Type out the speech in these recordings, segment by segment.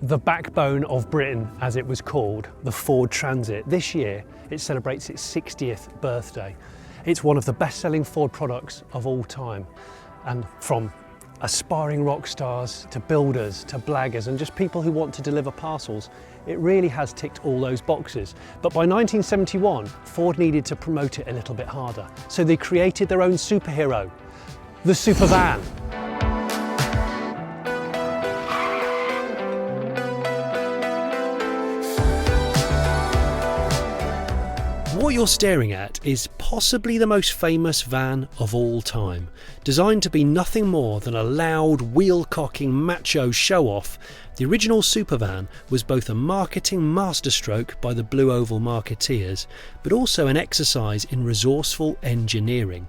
The backbone of Britain, as it was called, the Ford Transit. This year, it celebrates its 60th birthday. It's one of the best-selling Ford products of all time. And from aspiring rock stars to builders to blaggers and just people who want to deliver parcels, it really has ticked all those boxes. But by 1971, Ford needed to promote it a little bit harder. So they created their own superhero, the Supervan. What you're staring at is possibly the most famous van of all time. Designed to be nothing more than a loud, wheel-cocking, macho show-off, the original Supervan was both a marketing masterstroke by the Blue Oval marketeers, but also an exercise in resourceful engineering.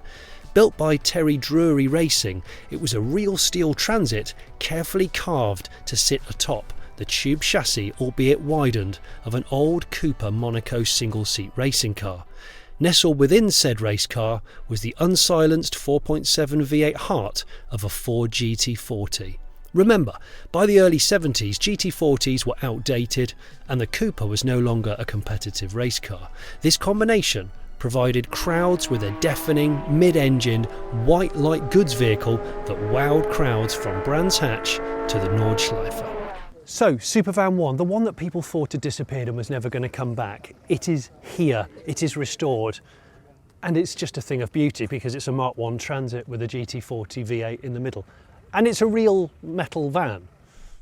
Built by Terry Drury Racing, it was a real steel Transit carefully carved to sit atop the tube chassis, albeit widened, of an old Cooper Monaco single-seat racing car. Nestled within said race car was the unsilenced 4.7 V8 heart of a Ford GT40. Remember, by the early 70s, GT40s were outdated and the Cooper was no longer a competitive race car. This combination provided crowds with a deafening, mid-engined, white light goods vehicle that wowed crowds from Brands Hatch to the Nordschleife. So, Supervan 1, the one that people thought had disappeared and was never going to come back, it is here, it is restored, and it's just a thing of beauty because it's a Mark I Transit with a GT40 V8 in the middle, and it's a real metal van.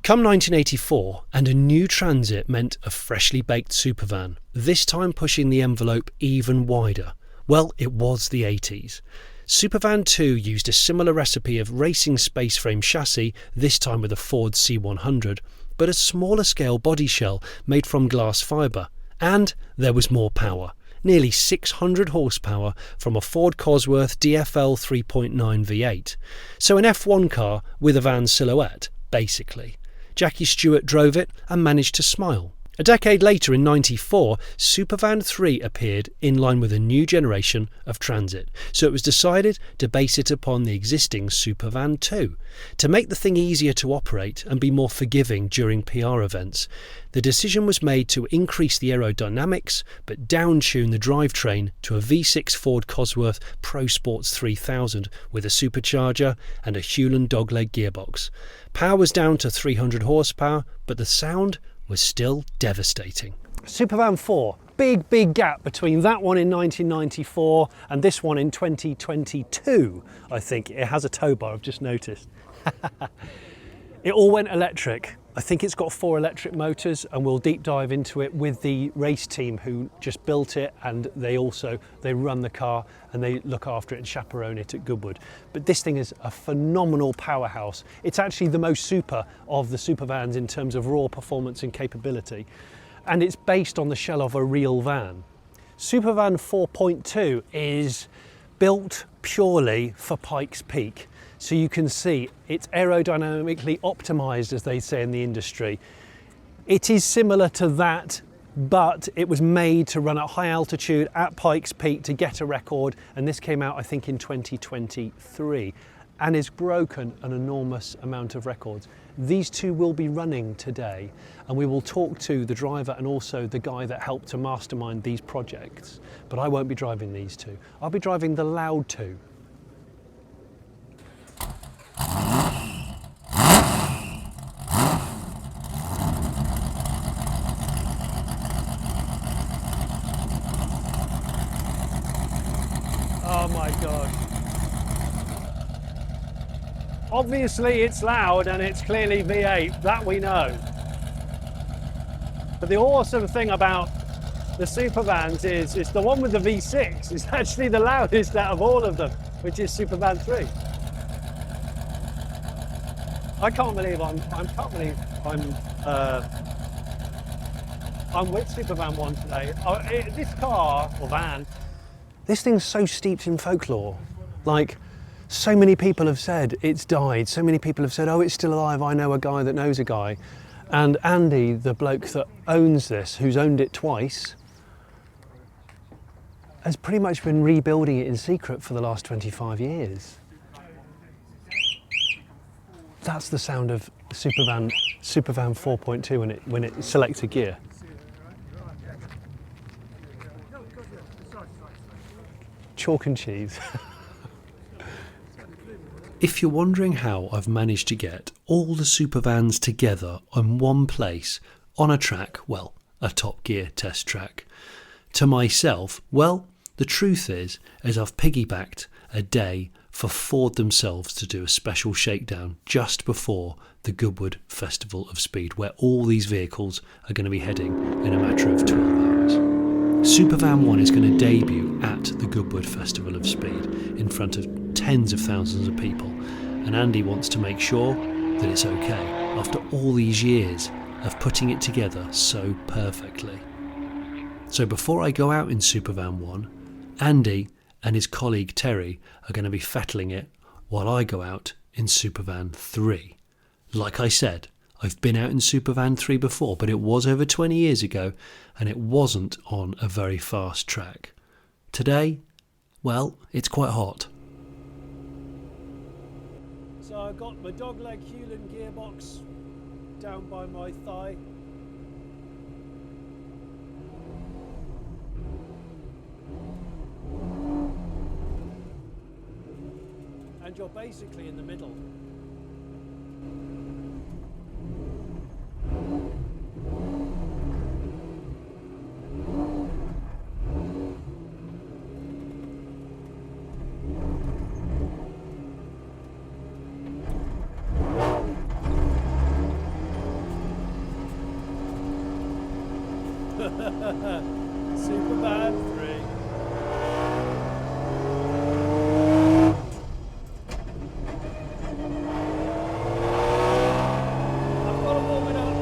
Come 1984, and a new Transit meant a freshly baked Supervan, this time pushing the envelope even wider. Well, it was the 80s. Supervan 2 used a similar recipe of racing space frame chassis, this time with a Ford C100, but a smaller scale body shell made from glass fibre. And there was more power. Nearly 600 horsepower from a Ford Cosworth DFL 3.9 V8. So an F1 car with a van silhouette, basically. Jackie Stewart drove it and managed to smile. A decade later, in '94, Supervan 3 appeared in line with a new generation of Transit, so it was decided to base it upon the existing Supervan 2. To make the thing easier to operate and be more forgiving during PR events, the decision was made to increase the aerodynamics but down-tune the drivetrain to a V6 Ford Cosworth Pro Sports 3000 with a supercharger and a Hewland dogleg gearbox. Power was down to 300 horsepower, but the sound was still devastating. Supervan 4, big gap between that one in 1994 and this one in 2022, I think. It has a tow bar, I've just noticed. It all went electric. I think it's got 4 electric motors, and we'll deep dive into it with the race team who just built it, and they run the car and they look after it and chaperone it at Goodwood. But this thing is a phenomenal powerhouse. It's actually the most super of the Supervans in terms of raw performance and capability, and it's based on the shell of a real van. Supervan 4.2 is built purely for Pikes Peak. So you can see it's aerodynamically optimized, as they say in the industry. It is similar to that, but it was made to run at high altitude at Pikes Peak to get a record, and this came out I think in 2023 and has broken an enormous amount of records. These two will be running today, and we will talk to the driver and also the guy that helped to mastermind these projects. But I won't be driving these two. I'll be driving the Loud 2. Oh my God. Obviously it's loud and it's clearly V8, that we know. But the awesome thing about the Supervans is it's the one with the V6 is actually the loudest out of all of them, which is Supervan 3. I can't believe I'm with Supervan 1 today. This car, or van, this thing's so steeped in folklore. Like, so many people have said it's died. So many people have said, oh, it's still alive. I know a guy that knows a guy. And Andy, the bloke that owns this, who's owned it twice, has pretty much been rebuilding it in secret for the last 25 years. That's the sound of the Supervan 4.2 when it selects a gear. Chalk and cheese. If you're wondering how I've managed to get all the Supervans together on one place on a track, well, a Top Gear test track, to myself, well, the truth is I've piggybacked a day for Ford themselves to do a special shakedown just before the Goodwood Festival of Speed, where all these vehicles are going to be heading in a matter of 12 hours. Supervan 1 is going to debut at the Goodwood Festival of Speed in front of tens of thousands of people, and Andy wants to make sure that it's okay after all these years of putting it together so perfectly. So before I go out in Supervan 1, Andy and his colleague Terry are going to be fettling it while I go out in Supervan 3. Like I said, I've been out in Supervan 3 before, but it was over 20 years ago and it wasn't on a very fast track. Today, well, it's quite hot. So I've got my dogleg Hewland gearbox down by my thigh. And you're basically in the middle. Supervan 3. I've got to warm it up.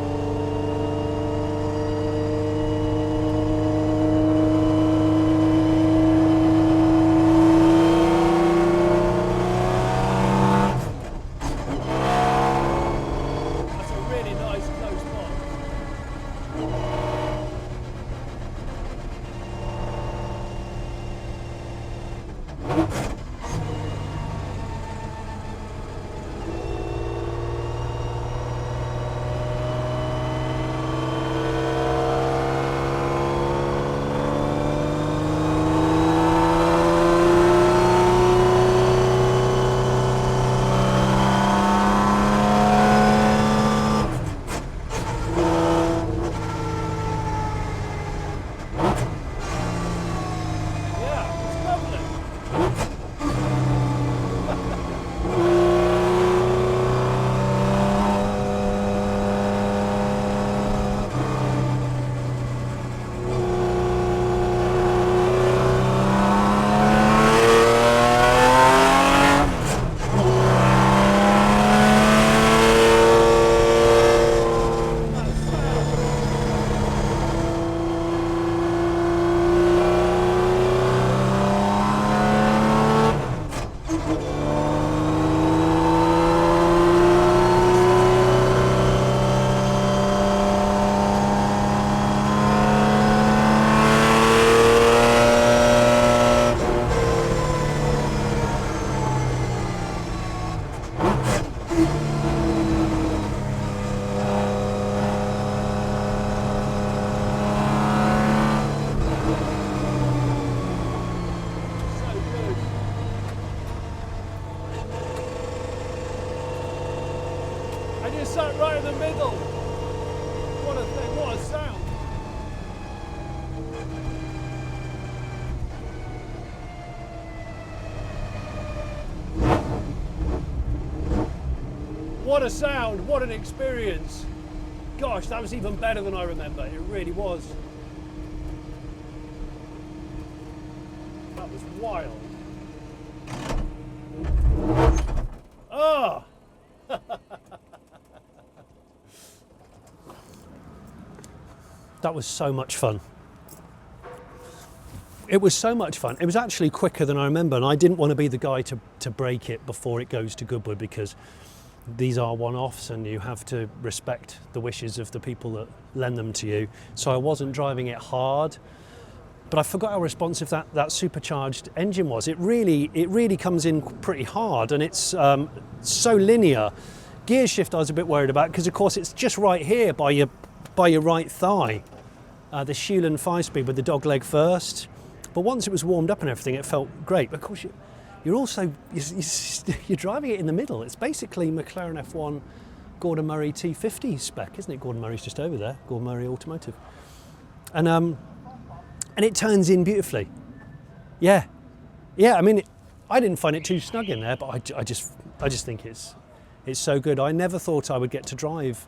That's a really nice close spot. I just sat right in the middle. What a thing, what a sound. What a sound, what an experience. Gosh, that was even better than I remember. It really was. That was wild. Oh! That was so much fun. It was so much fun. It was actually quicker than I remember, and I didn't want to be the guy to break it before it goes to Goodwood, because these are one-offs and you have to respect the wishes of the people that lend them to you. So I wasn't driving it hard, but I forgot how responsive that supercharged engine was. It really comes in pretty hard, and it's so linear. Gear shift I was a bit worried about because of course it's just right here by your right thigh. The Schulen 5-speed with the dog leg first. But once it was warmed up and everything, it felt great. But of course, you're driving it in the middle. It's basically McLaren F1 Gordon Murray T50 spec, isn't it? Gordon Murray's just over there. Gordon Murray Automotive, and it turns in beautifully. Yeah. I mean, I didn't find it too snug in there, but I just think it's so good. I never thought I would get to drive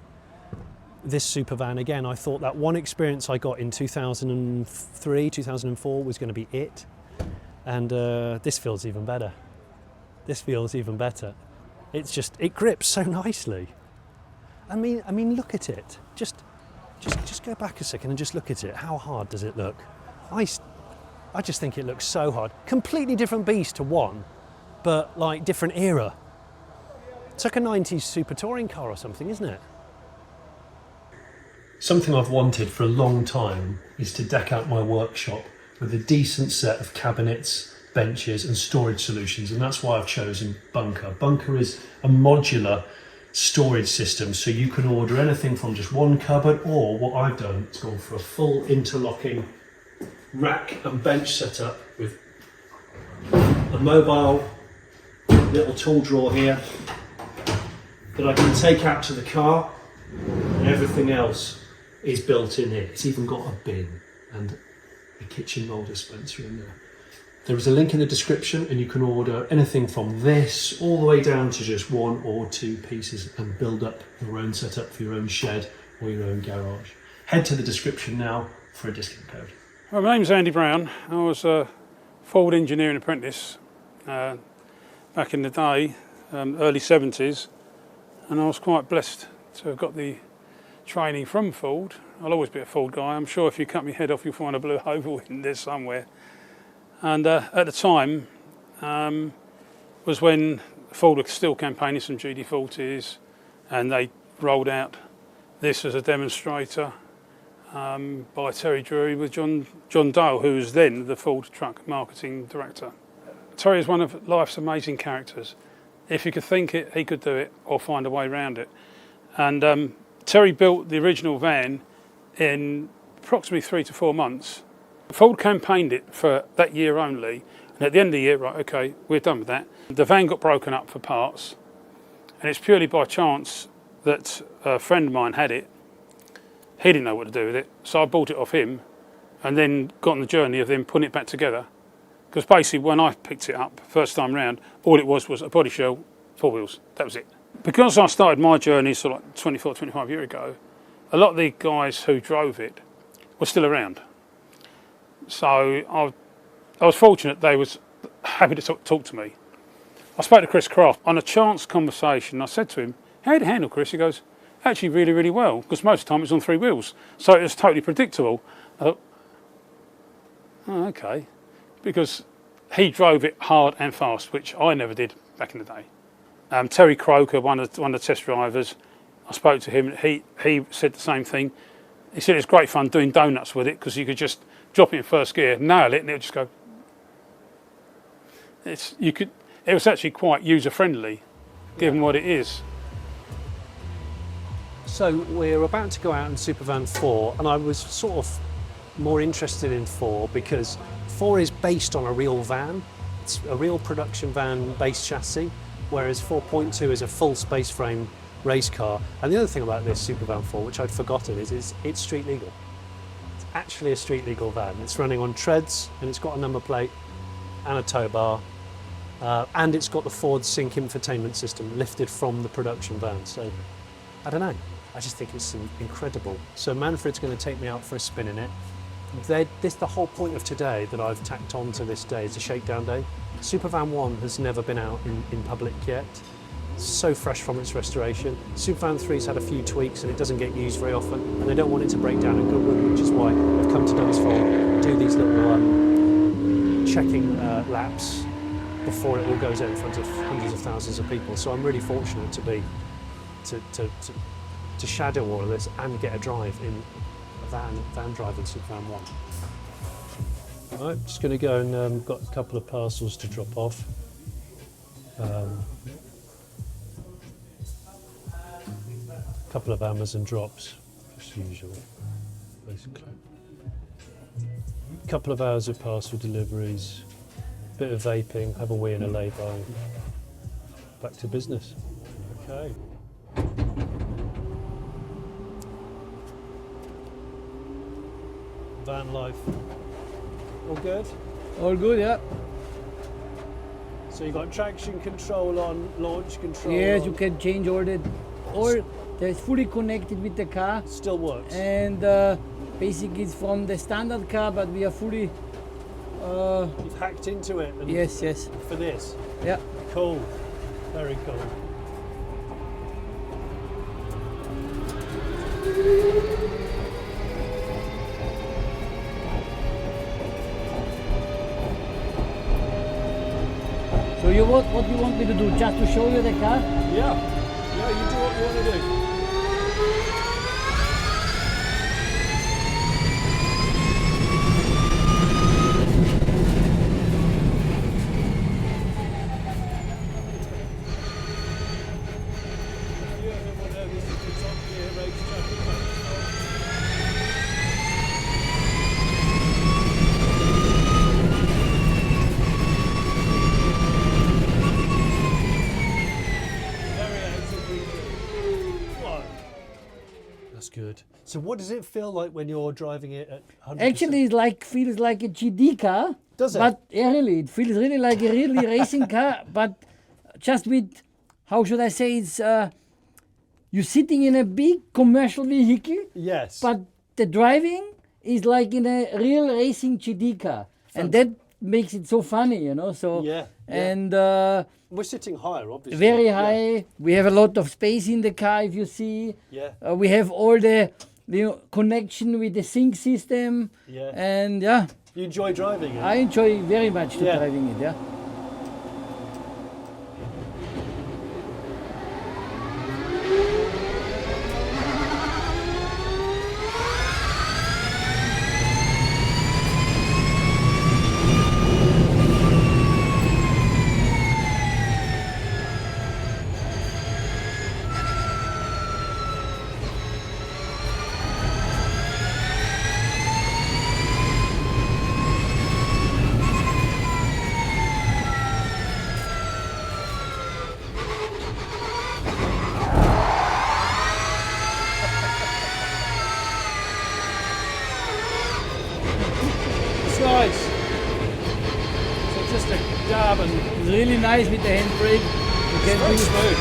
this Supervan again. I thought that one experience I got in 2003, 2004 was going to be it. And this feels even better. This feels even better. It grips so nicely. I mean, look at it. Just go back a second and just look at it. How hard does it look? I just think it looks so hard. Completely different beast to one, but like different era. It's like a 90s super touring car or something, isn't it? Something I've wanted for a long time is to deck out my workshop with a decent set of cabinets, benches and storage solutions, and that's why I've chosen Bunker. Bunker is a modular storage system, so you can order anything from just one cupboard, or what I've done is gone for a full interlocking rack and bench setup with a mobile little tool drawer here that I can take out to the car, and everything else is built in here. It's even got a bin and a kitchen roll dispenser in there. There is a link in the description and you can order anything from this all the way down to just one or two pieces and build up your own setup for your own shed or your own garage. Head to the description now for a discount code. Well, my name's Andy Brown. I was a Ford engineering apprentice back in the day, early 70s, and I was quite blessed to have got the training from Ford. I'll always be a Ford guy. I'm sure if you cut my head off, you'll find a blue oval in there somewhere. And at the time was when Ford were still campaigning some GT40s, and they rolled out this as a demonstrator by Terry Drury with John Dale, who was then the Ford truck marketing director. Terry is one of life's amazing characters. If he could think it, he could do it or find a way around it. And Terry built the original van in approximately 3 to 4 months. Ford campaigned it for that year only, and at the end of the year, right, okay, we're done with that. The van got broken up for parts, and it's purely by chance that a friend of mine had it. He didn't know what to do with it, so I bought it off him, and then got on the journey of then putting it back together. Because basically, when I picked it up first time round, all it was a body shell, 4 wheels. That was it. Because I started my journey sort of like 24, 25 years ago, a lot of the guys who drove it were still around. So I was fortunate they was happy to talk to me. I spoke to Chris Croft on a chance conversation. I said to him, "How did you handle, Chris?" He goes, "Actually really, really well, because most of the time it's on 3 wheels. So it was totally predictable." I thought, oh, okay. Because he drove it hard and fast, which I never did back in the day. Terry Croker, one of the test drivers, I spoke to him. He said the same thing. He said it's great fun doing donuts with it because you could just drop it in first gear, nail it, and it would just go. It was actually quite user friendly, given what it is. So we're about to go out in Supervan 4, and I was sort of more interested in 4 because 4 is based on a real van. It's a real production van based chassis, whereas 4.2 is a full space frame race car. And the other thing about this Supervan 4, which I'd forgotten, is it's street legal. It's actually a street legal van. It's running on treads, and it's got a number plate and a tow bar, and it's got the Ford Sync infotainment system lifted from the production van. So I don't know, I just think it's incredible. So Manfred's going to take me out for a spin in it. The whole point of today that I've tacked on to this day is a shakedown day. Supervan 1 has never been out in public yet. It's so fresh from its restoration. Supervan 3's had a few tweaks and it doesn't get used very often, and they don't want it to break down in Goodwood, which is why they've come to Dunsfold, do these little checking laps before it all goes out in front of hundreds of thousands of people. So I'm really fortunate to shadow all of this and get a drive in van driving Supervan 1. Right, just going to go and got a couple of parcels to drop off. Couple of Amazon drops, as usual, basically. Couple of hours of parcel deliveries, bit of vaping, have a wee and a lay-by. Back to business. Okay. Van life. All good? All good, yeah. So you've got traction control on, launch control Yes, on. you can change all that's fully connected with the car. Still works. And basically it's from the standard car, but we are fully... You've hacked into it. And yes, yes. For this. Yeah. Cool. Very cool. So what do you want me to do? Just to show you the car? Yeah. Yeah, you do what you want to do. That's good. So what does it feel like when you're driving it at 100%? Actually, it feels like a GD car. Does it? But yeah, really, it feels really like a really racing car, but just with, how should I say, it's you're sitting in a big commercial vehicle. Yes. But the driving is like in a real racing GD car, and that makes it so funny, you know. So yeah. and we're sitting higher, obviously. very high. Yeah. We have a lot of space in the car, if you see. Yeah. We have all the connection with the sync system. Yeah. And yeah. You enjoy driving it? I enjoy very much driving it. Yeah. Nice. So just a dab and It's really nice with the handbrake. You can very do smooth.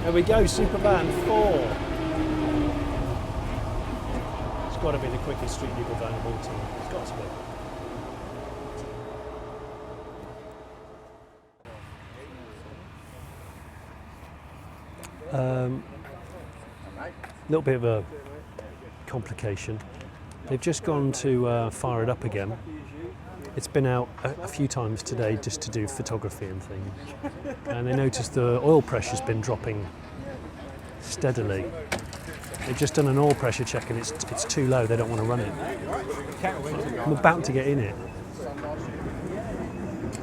There we go, Supervan 4. It's got to be the quickest street legal van of all time. It's got to be. Little bit of a complication. They've just gone to fire it up again. It's been out a few times today just to do photography and things. And they noticed the oil pressure's been dropping steadily. They've just done an oil pressure check and it's too low, they don't want to run it. I'm about to get in it.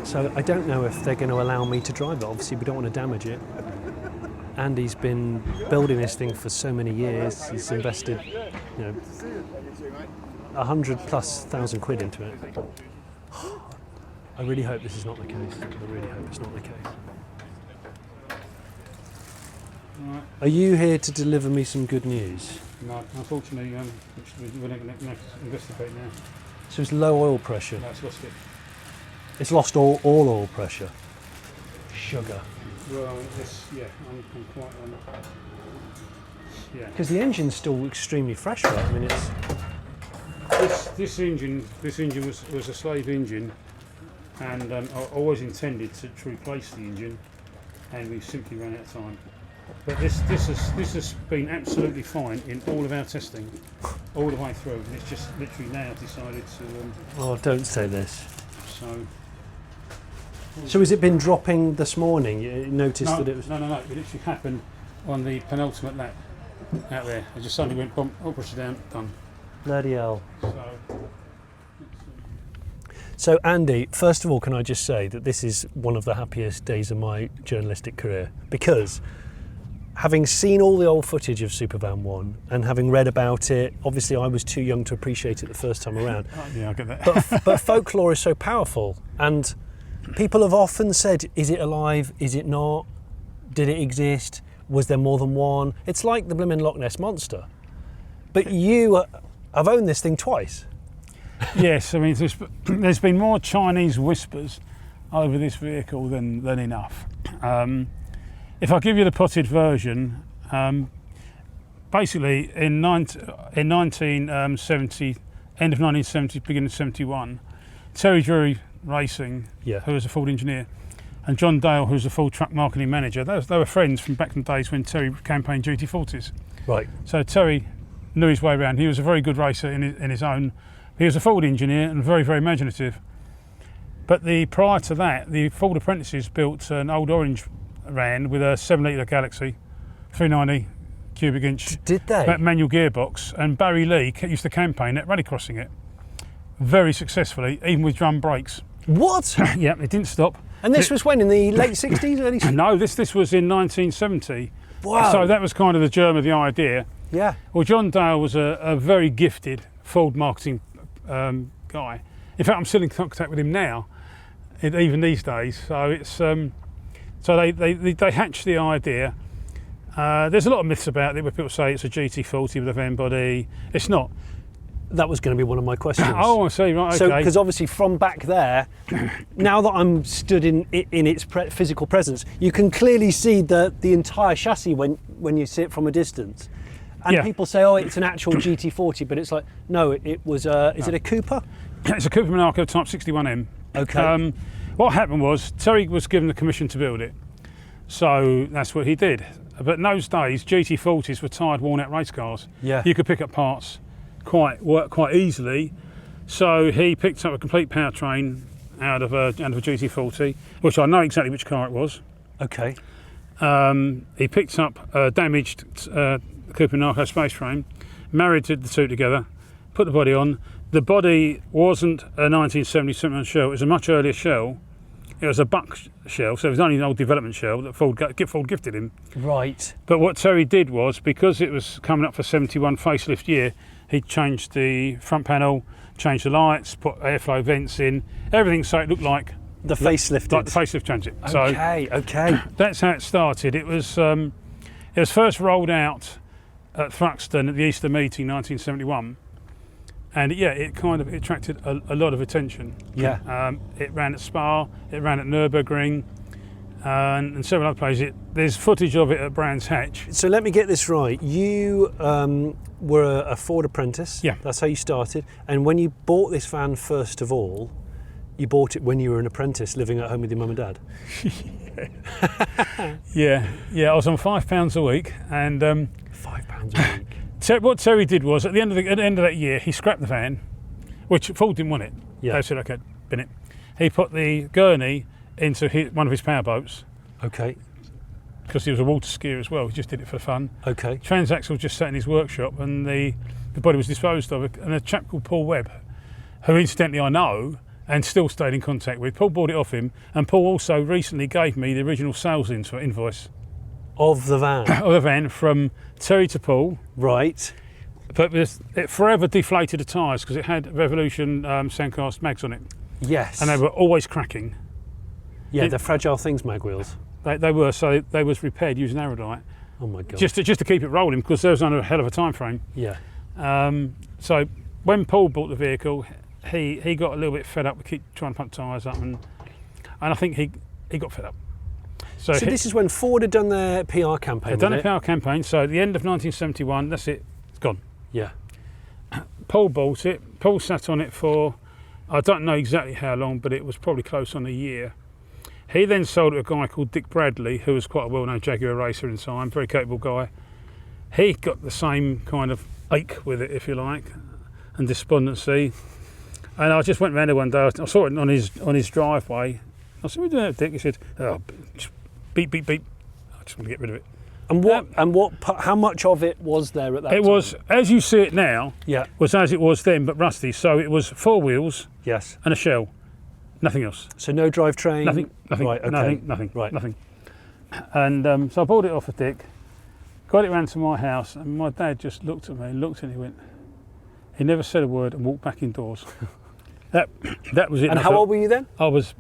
So I don't know if they're going to allow me to drive it. Obviously we don't want to damage it. Andy's been building this thing for so many years. He's invested, 100,000+ quid into it. I really hope this is not the case. I really hope it's not the case. Right. Are you here to deliver me some good news? No, unfortunately, we're not going to investigate now. So it's low oil pressure. That's lost it. It's lost all oil pressure. Sugar. Well, I'm quite yeah. Because the engine's still extremely fresh, right? I mean, it's This engine was a slave engine, and I always intended to replace the engine, and we simply ran out of time. But this has been absolutely fine in all of our testing, all the way through, and it's just literally now decided to. Oh, don't say this. So has it been dropping this morning? You noticed that it was. No. It literally happened on the penultimate lap out there. It just suddenly went bump, I'll push it down, done. Bloody hell. So. So Andy, first of all, can I just say that this is one of the happiest days of my journalistic career, because having seen all the old footage of Supervan 1 and having read about it, obviously I was too young to appreciate it the first time around. Yeah, I get that. But folklore is so powerful, and people have often said, is it alive? Is it not? Did it exist? Was there more than one? It's like the blimmin' Loch Ness Monster. But you have owned this thing twice. Yes, I mean, there's been more Chinese whispers over this vehicle than enough. If I give you the potted version, basically in 1970, end of 1970, beginning of 71, Terry Drury Racing, who was a Ford engineer, and John Dale, who was a Ford truck marketing manager, they were friends from back in the days when Terry campaigned GT40s. Right. So Terry knew his way around. He was a very good racer in his own. He was a Ford engineer and very, very imaginative. But prior to that, the Ford apprentices built an old orange van with a 7-litre Galaxy, 390 cubic inch. Did they? Manual gearbox, and Barry Lee used to campaign at rallycrossing it very successfully, even with drum brakes. What? Yeah, it didn't stop. And this was when, in the late 60s, early 60s? No, this was in 1970. Wow. So that was kind of the germ of the idea. Yeah. Well, John Dale was a very gifted Ford marketing guy. In fact, I'm still in contact with him now, even these days. So it's so they hatched the idea. There's a lot of myths about it where people say it's a GT40 with a van body. It's not. That was going to be one of my questions. Oh, I see. Right. Okay. So, because obviously from back there, now that I'm stood in its physical presence, you can clearly see the entire chassis when you see it from a distance. And people say, oh, it's an actual GT40, but it's like, no, it was, is it a Cooper? It's a Cooper Monaco Type 61M. Okay. What happened was, Terry was given the commission to build it. So that's what he did. But in those days, GT40s were tired, worn out race cars. Yeah. You could pick up parts quite easily. So he picked up a complete powertrain out of a GT40, which I know exactly which car it was. Okay. He picked up a damaged Cooper Narco space frame, married the two together, put the body on. The body wasn't a 1970 Superman shell, it was a much earlier shell. It was a buck shell, so it was only an old development shell that Ford gifted him. Right. But what Terry did was, because it was coming up for 71 facelift year, he changed the front panel, changed the lights, put airflow vents in, everything so it looked like the facelifted. Like the facelift Transit. Okay, okay. That's how it started. It was first rolled out at Thruxton at the Easter meeting 1971, and it attracted a lot of attention. Yeah. It ran at Spa, it ran at Nürburgring, and several other places. There's footage of it at Brands Hatch. So let me get this right. You were a Ford apprentice. Yeah. That's how you started. And when you bought this van, first of all, you bought it when you were an apprentice living at home with your mum and dad? Yeah. I was on £5 a week, and £5 a week. What Terry did was, at the end of that year, he scrapped the van, which Ford didn't want it. Yeah. They said, okay, bin it. He put the gurney into one of his power boats. Okay. Because he was a water skier as well. He just did it for fun. Okay. Transaxle just sat in his workshop, and the body was disposed of. And a chap called Paul Webb, who incidentally I know and still stayed in contact with, Paul bought it off him, and Paul also recently gave me the original sales invoice. Of the van? Of the van, from Terry to Paul. Right. But it forever deflated the tyres because it had Revolution Sandcast mags on it. Yes. And they were always cracking. Yeah, they're fragile things, mag wheels. They were, so they was repaired using Aerodite. Oh my God. Just to keep it rolling, because there was under a hell of a time frame. Yeah. So when Paul bought the vehicle, he got a little bit fed up with keep trying to pump tyres up, and I think he got fed up. So this is when Ford had done their PR campaign. They'd done a PR campaign, so at the end of 1971, that's it, it's gone. Yeah. Paul bought it. Paul sat on it for, I don't know exactly how long, but it was probably close on a year. He then sold it to a guy called Dick Bradley, who was quite a well-known Jaguar racer in time, very capable guy. He got the same kind of ache with it, if you like, and despondency. And I just went round there one day. I saw it on his driveway. I said, "What are you doing, Dick?" He said, "Oh, beep, beep, beep. I just want to get rid of it." How much of it was there at that time? It was, as you see it now, Yeah. was as it was then, but rusty. So it was 4 wheels Yes. and a shell, nothing else. So no drivetrain. Nothing. Right. Okay. Nothing. Right. Nothing. And so I bought it off of Dick, got it round to my house, and my dad just looked at me, and he went. He never said a word and walked back indoors. That was it. And how old were you then? I was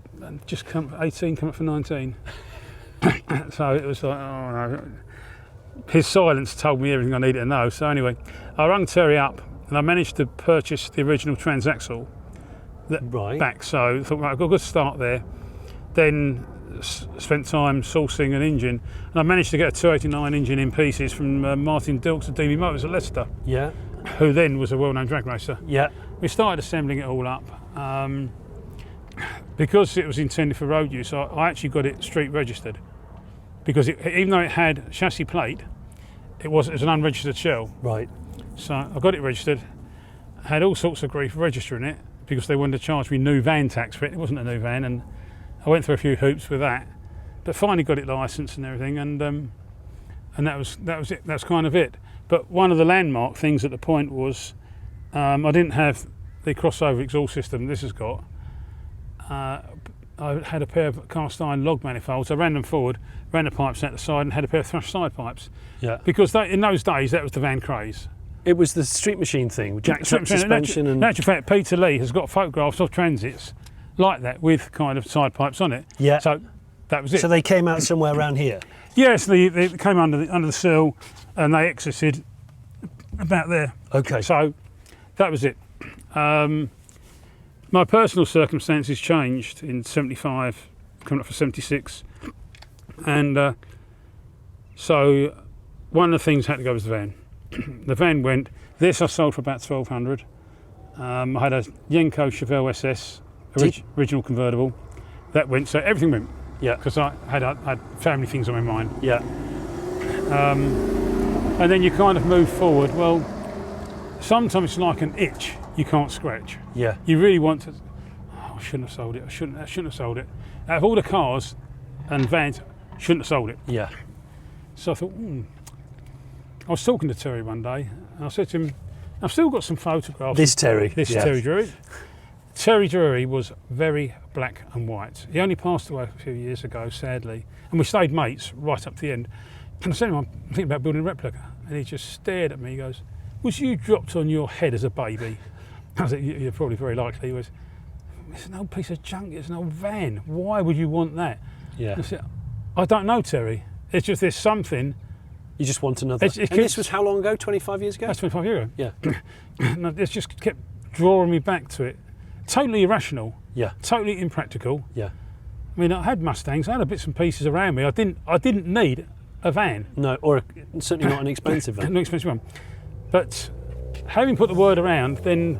just 18, coming up for 19. So it was like, oh no. His silence told me everything I needed to know. So anyway, I rung Terry up and I managed to purchase the original transaxle back. So I thought, right, I've got a good start there. Then spent time sourcing an engine, and I managed to get a 289 engine in pieces from Martin Dilks of DB Motors at Leicester. Yeah. Who then was a well-known drag racer. Yeah. We started assembling it all up. Because it was intended for road use, I actually got it street registered. Because even though it had chassis plate, it was an unregistered shell. Right. So I got it registered, had all sorts of grief registering it because they wanted to charge me new van tax for it. It wasn't a new van, and I went through a few hoops with that, but finally got it licensed and everything, and that was it. That's kind of it. But one of the landmark things at the point was I didn't have the crossover exhaust system this has got. I had a pair of cast iron log manifolds. I ran them forward, ran the pipes out the side, and had a pair of thrush side pipes. Yeah. Because in those days, that was the van craze. It was the street machine thing, jacked up suspension and. In actual fact, Peter Lee has got photographs of Transits like that with kind of side pipes on it. Yeah. So that was it. So they came out somewhere around here. Yes, they came under the sill, and they exited about there. Okay. So that was it. My personal circumstances changed in '75, coming up for '76, and so one of the things had to go was the van. The van went. This I sold for about 1,200. I had a Yenko Chevelle SS, original convertible. That went. So everything went. Yeah. Because I had family things on my mind. Yeah. And then you kind of move forward. Well, sometimes it's like an itch you can't scratch. Yeah. You really want to. Oh, I shouldn't have sold it. I shouldn't have sold it. Out of all the cars and vans, shouldn't have sold it. Yeah. So I thought, I was talking to Terry one day, and I said to him, I've still got some photographs. This Terry. This Terry Drury. Terry Drury was very black and white. He only passed away a few years ago, sadly, and we stayed mates right up to the end. And I said to him, I'm thinking about building a replica. And he just stared at me. He goes, was you dropped on your head as a baby? I said, you're probably very likely. He was, it's an old piece of junk, it's an old van. Why would you want that? Yeah. I said, I don't know, Terry. It's just there's something. You just want another. And this was how long ago? 25 years ago? That's 25 years ago. Yeah. And it just kept drawing me back to it. Totally irrational. Yeah. Totally impractical. Yeah. I mean, I had Mustangs. I had bits and pieces around me. I didn't need a van. No, or certainly not an expensive van. Not an expensive one. But having put the word around, then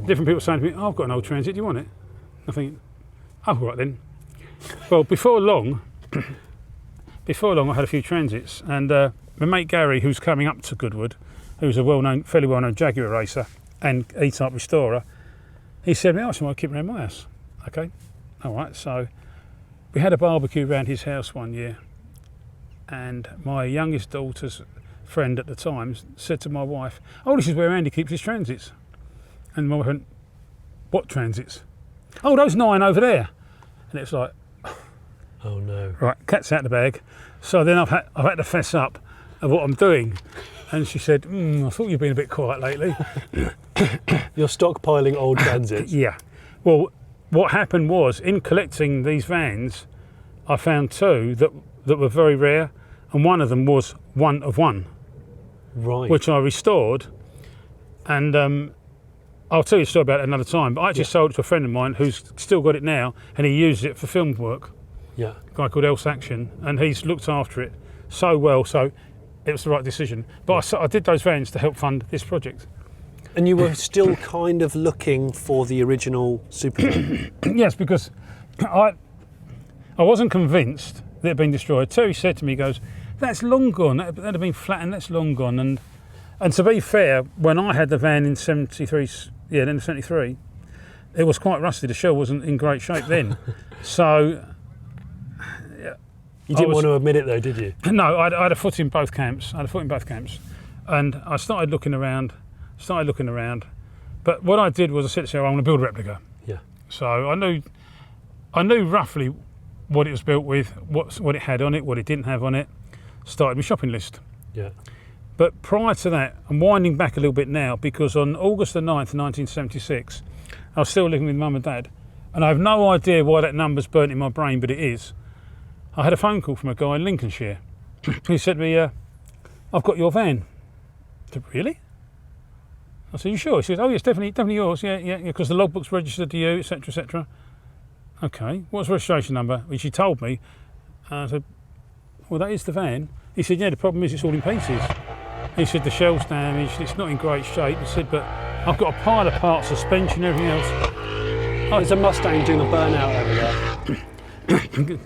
different people saying to me, oh, I've got an old Transit, do you want it? I think, oh, right then. Well, before long, I had a few Transits, and my mate Gary, who's coming up to Goodwood, who's a fairly well-known Jaguar racer and E-type restorer, he said, I want to keep around my house. Okay, all right. So we had a barbecue around his house one year, and my youngest daughter's friend at the time said to my wife, oh, this is where Andy keeps his Transits. And my wife went, what Transits? Oh, those 9 over there. And it's like, oh no. Right, cat's out the bag. So then I've had to fess up of what I'm doing. And she said, I thought you'd been a bit quiet lately. You're stockpiling old Transits. Yeah. Well, what happened was, in collecting these vans, I found 2 that were very rare, and one of them was one of one. Right. Which I restored, and I'll tell you a story about it another time, but I actually sold it to a friend of mine who's still got it now, and he uses it for film work. Yeah. A guy called Else Action, and he's looked after it so well, so it was the right decision. But I did those vans to help fund this project. And you were still kind of looking for the original Supervan? Yes, because I wasn't convinced that it had been destroyed. Terry said to me, he goes, that's long gone, that'd have been flattened, that's long gone. And to be fair, when I had the van in 73, then 73, it was quite rusty. The shell wasn't in great shape then. So... You didn't want to admit it though, did you? No, I had a foot in both camps. And I started looking around. But what I did was I said to myself, I'm going to build a replica. Yeah. So I knew roughly what it was built with, what it had on it, what it didn't have on it. Started my shopping list. Yeah. But prior to that, I'm winding back a little bit now, because on August the 9th, 1976, I was still living with Mum and Dad, and I have no idea why that number's burnt in my brain, but it is. I had a phone call from a guy in Lincolnshire. He said to me, I've got your van. I said, really? I said, you sure? He said, oh yes, definitely yours, yeah, because the logbook's registered to you, etc, etc. Okay, what's the registration number? Which he told me. I said, well, that is the van. He said, yeah, the problem is it's all in pieces. He said, the shell's damaged, it's not in great shape. He said, but I've got a pile of parts, suspension, everything else. Oh, there's a Mustang doing a burnout over there.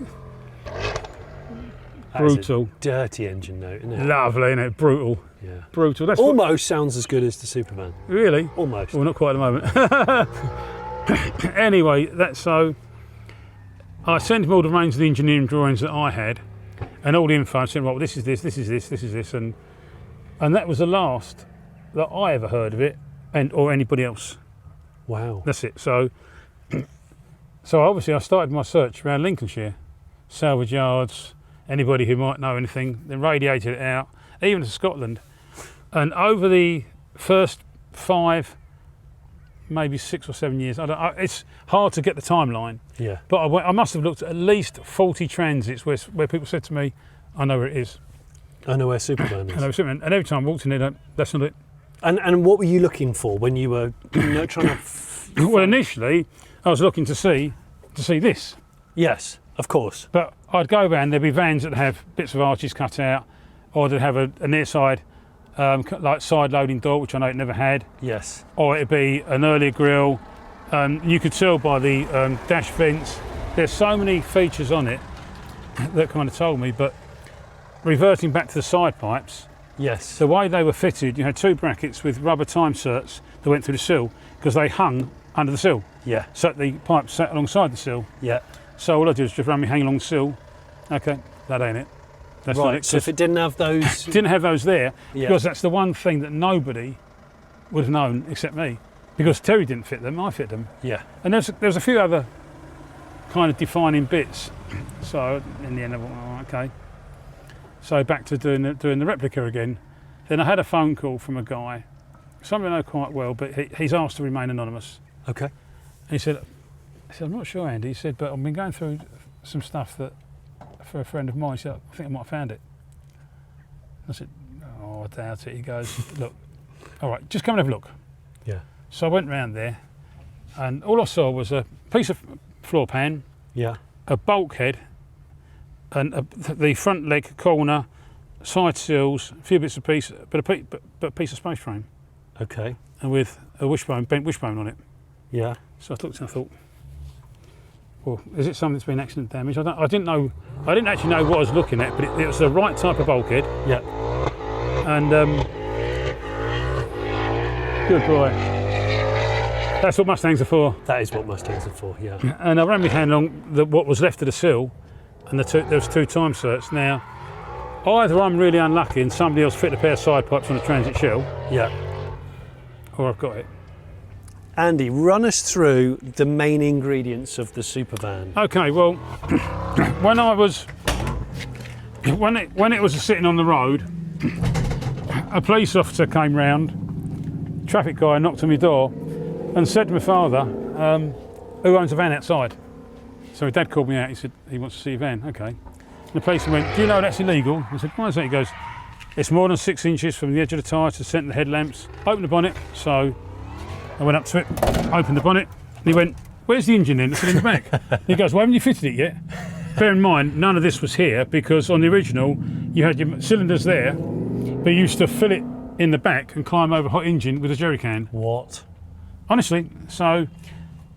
Brutal. Dirty engine note, isn't it? Lovely, isn't it? Brutal. Yeah. Brutal. That's almost sounds as good as the Supervan. Really? Almost. Well, not quite at the moment. Anyway, that's so. I sent him all the range of the engineering drawings that I had, and all the info. I said, well, this is this, and that was the last that I ever heard of it, or anybody else. Wow. That's it. So obviously I started my search around Lincolnshire, salvage yards, anybody who might know anything, then radiated it out, even to Scotland. And over the first 5, maybe 6 or 7 years, it's hard to get the timeline. Yeah. But I must have looked at least 40 transits where people said to me, I know where it is. I know where Supervan is. I know Supervan. And every time I walked in there, that's not it. And what were you looking for when you were trying to... Well, initially, I was looking to see this. Yes, of course. But I'd go around, there'd be vans that have bits of arches cut out, or they'd have a near side, like side loading door, which I know it never had. Yes. Or it'd be an earlier grille. You could tell by the dash vents. There's so many features on it that kind of told me, but reverting back to the side pipes, yes, the way they were fitted, you had 2 brackets with rubber time certs that went through the sill, because they hung under the sill. Yeah. So the pipes sat alongside the sill. Yeah. So all I did was just run me hang along the sill. Okay, that ain't it. That's right, not it. so if it didn't have those... Didn't have those there, yeah, because that's the one thing that nobody would have known except me. Because Terry didn't fit them, I fit them. Yeah. And there's a few other kind of defining bits. So in the end I went, oh, okay. So back to doing the replica again. Then I had a phone call from a guy, somebody I know quite well, but he's asked to remain anonymous. Okay. And he said, I'm not sure, Andy. He said, but I've been going through some stuff that, for a friend of mine, he said, I think I might have found it. I said, oh, I doubt it. He goes, look, all right, just come and have a look. Yeah. So I went round there, and all I saw was a piece of floor pan, yeah, a bulkhead, and the front leg corner, side sills, a few bits of piece, but a piece of space frame. Okay. And with a wishbone, bent wishbone on it. Yeah. So I looked and I thought, well, is it something that's been accident damage? I didn't actually know what I was looking at, but it was the right type of bulkhead. Yeah. And good boy. That's what Mustangs are for. That is what Mustangs are for, yeah. And I ran my hand along what was left of the sill, and there was 2 time certs. Now, either I'm really unlucky and somebody else fit a pair of side pipes on a Transit shell, yeah, or I've got it. Andy, run us through the main ingredients of the Supervan. Okay, well, when it was sitting on the road, a police officer came round, traffic guy knocked on my door, and said to my father, who owns a van outside? So my dad called me out, he said, he wants to see your van, okay. And the policeman went, do you know that's illegal? I said, why is that? He goes, it's more than 6 inches from the edge of the tyre to the centre of the headlamps. Open the bonnet. So I went up to it, opened the bonnet, and he went, where's the engine in? I said, in the back. He goes, well, haven't you fitted it yet? Bear in mind, none of this was here, because on the original, you had your cylinders there, but you used to fill it in the back and climb over a hot engine with a jerry can. What? Honestly, so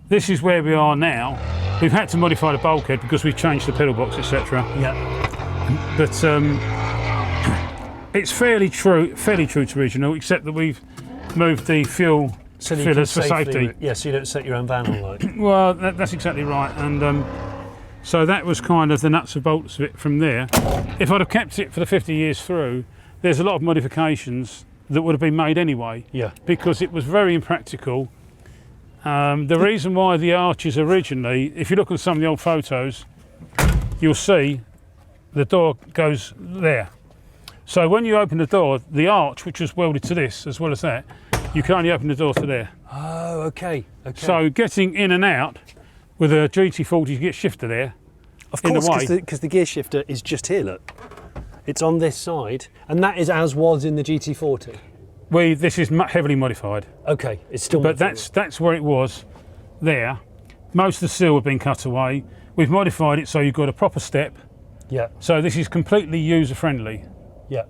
this is where we are now, We've had to modify the bulkhead because we've changed the pedal box, etc. Yeah. But it's fairly true to original, except that we've moved the fuel So that you can fillers for safety. Yeah, so you don't set your own van on light. Well, that's exactly right, and so that was kind of the nuts and bolts of it from there. If I'd have kept it for the 50 years through, there's a lot of modifications that would have been made anyway. Yeah. Because it was very impractical. The reason why the arches originally, if you look at some of the old photos, you'll see the door goes there. So when you open the door, the arch, which was welded to this as well as that, you can only open the door to there. Oh, okay. Okay. So getting in and out with a GT40, you get shifter there. Of course, because the gear shifter is just here, look. It's on this side, and that is as was in the GT40. This is heavily modified. Okay, it's still. But that's where it was there. Most of the seal had been cut away. We've modified it so you've got a proper step. Yeah. So this is completely user friendly. Yeah.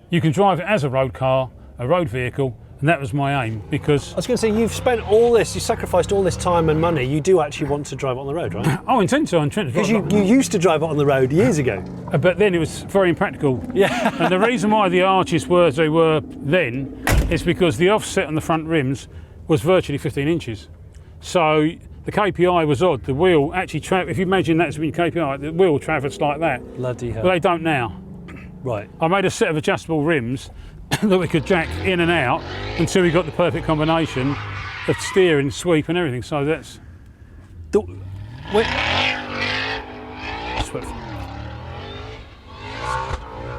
You can drive it as a road car, a road vehicle, and that was my aim because... I was going to say, you've spent all this, you sacrificed all this time and money, you do actually want to drive it on the road, right? I intend to drive Because you used to drive it on the road years ago. But then it was very impractical. Yeah. And the reason why the arches were as they were then is because the offset on the front rims was virtually 15 inches. So the KPI was odd. The wheel actually, if you imagine that's been KPI, the wheel traversed like that. Bloody hell. But they don't now. Right. I made a set of adjustable rims that we could jack in and out until we got the perfect combination of steering, sweep and everything. So that's... Wait.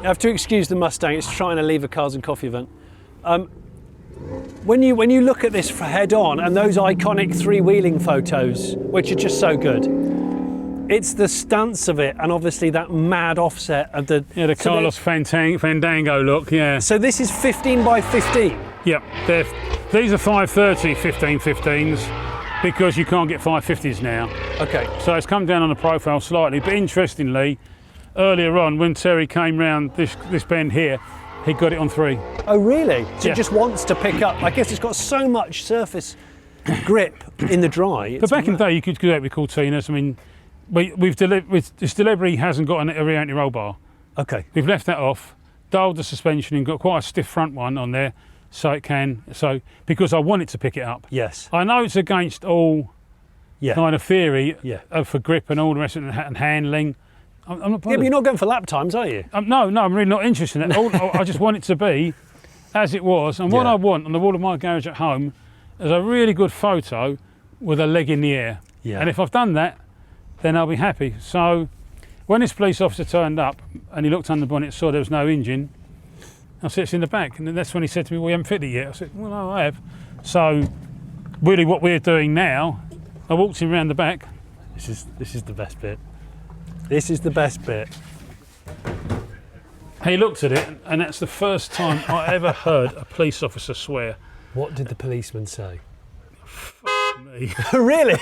You have to excuse the Mustang, it's trying to leave a Cars and Coffee event. When you look at this head on and those iconic three-wheeling photos, which are just so good, it's the stance of it and obviously that mad offset of the... Yeah, the Carlos Fandango look, yeah. So this is 15 by 15? Yep, these are 530 1515s because you can't get 550s now. Okay. So it's come down on the profile slightly, but interestingly, earlier on when Terry came round this bend here, he got it on 3. Oh really? So yeah. It just wants to pick up. I guess it's got so much surface grip in the dry. But back in the day you could do that with Cortinas. I mean, this delivery hasn't got a rear anti-roll bar. Okay. We've left that off, dialed the suspension and got quite a stiff front one on there because I want it to pick it up. Yes. I know it's against all kind of theory for grip and all the rest of it and handling. I'm not bothered. Yeah, but you're not going for lap times, are you? No, I'm really not interested in that. I just want it to be as it was. And what I want on the wall of my garage at home is a really good photo with a leg in the air. Yeah. And if I've done that, then I'll be happy. So when this police officer turned up and he looked under the bonnet, saw there was no engine, I said, it's in the back. And then that's when he said to me, well, you haven't fitted it yet. I said, well, no, I have. So really what we're doing now, I walked him around the back. This is the best bit. This is the best bit. He looked at it, and that's the first time I ever heard a police officer swear. What did the policeman say? Fuck me. Really?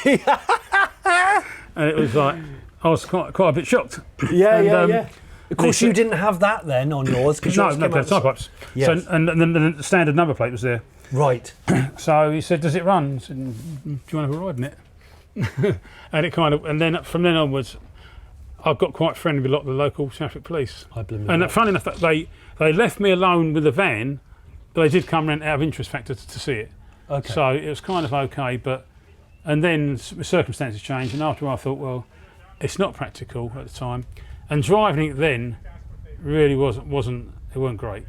And it was like, I was quite a bit shocked. Yeah, yeah. Of course, you didn't have that then on yours. No, the type ups. Yes. So, and then the standard number plate was there. Right. So he said, does it run? I said, do you want to have a ride in it? And it kind of, and then from then onwards, I got quite friendly with a lot of the local traffic police. I believe and funny enough, they left me alone with the van, but they did come round out of interest factor to see it. Okay. So it was kind of okay, and then circumstances changed, and after I thought, well, it's not practical at the time, and driving it then really wasn't great.